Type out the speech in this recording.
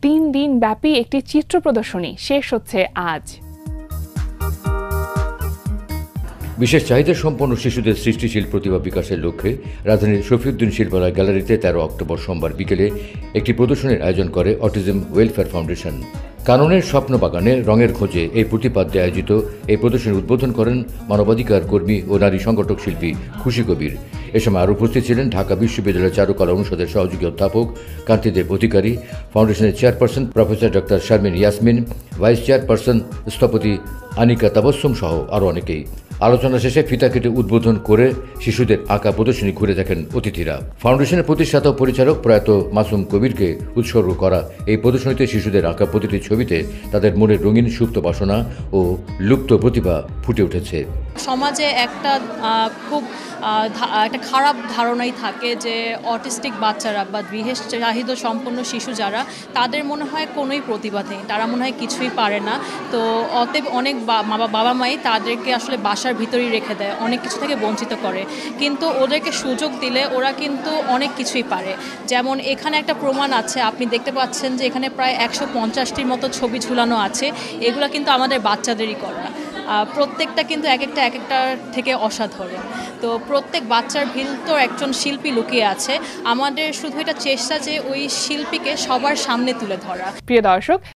তিন দিন ব্যাপী একটি চিত্র প্রদর্শনী শেষ হচ্ছে আজ। বিশেষ চাহিদা সম্পন্ন শিশুদের সৃষ্টিশীল প্রতিভা বিকাশের লক্ষ্যে রাজধানীর শফিউদ্দিন শিল্পালয় গ্যালারিতে 13 অক্টোবর সোমবার বিকেলে একটি প্রদর্শনীর আয়োজন করে অটিজম ওয়েলফেয়ার ফাউন্ডেশন। কাননের স্বপ্ন বাগানে রঙের খোঁজে এই প্রতিপাদ্যে আয়োজিত এই প্রদর্শনীর উদ্বোধন করেন মানবাধিকার কর্মী ও নারী সংগঠক শিল্পী খুশি কবির। এ সময় আরও উপস্থিত ছিলেন ঢাকা বিশ্ববিদ্যালয়ের চারুকলা অনুষদের সহযোগী অধ্যাপক কান্তিদেব অধিকারী, ফাউন্ডেশনের chairperson professor doctor Sharmin Yasmin, vice chairperson স্থপতি আনিকা তাবাসসুম সহ আরও অনেকেই। আলোচনা শেষে ফিতা কেটে উদ্বোধন করে শিশুদের আঁকা প্রদর্শনী ঘুরে দেখেন অতিথিরা। ফাউন্ডেশনের প্রতিষ্ঠাতা ও পরিচালক প্রয়াত মাসুম কবিরকে উৎসর্গ করা এই প্রদর্শনীতে শিশুদের আঁকা প্রতিটি ছবিতে তাদের মনের রঙিন সুপ্ত বাসনা ও লুপ্ত প্রতিভা ফুটে উঠেছে। সমাজে একটা খুব একটা খারাপ ধারণাই থাকে যে অটিস্টিক বাচ্চারা বা বিশেষ চাহিদা সম্পন্ন শিশু যারা, তাদের মনে হয় কোনোই প্রতিভা নেই, তারা মনে হয় কিছুই পারে না। তো অতএব অনেক বাবা মাই তাদেরকে আসলে বাসার ভিতরেই রেখে দেয়, অনেক কিছু থেকে বঞ্চিত করে। কিন্তু ওদেরকে সুযোগ দিলে ওরা কিন্তু অনেক কিছুই পারে। যেমন এখানে একটা প্রমাণ আছে, আপনি দেখতে পাচ্ছেন যে এখানে প্রায় 150টির মতো ছবি ঝুলানো আছে। এগুলো কিন্তু আমাদের বাচ্চাদেরই করা। প্রত্যেকটা কিন্তু এক একটার থেকে অসাধারণ। তো প্রত্যেক বাচ্চার ভিতর একজন শিল্পী লুকিয়ে আছে। আমাদের শুধু এটা চেষ্টা যে ওই শিল্পীকে সবার সামনে তুলে ধরা। প্রিয় দর্শক,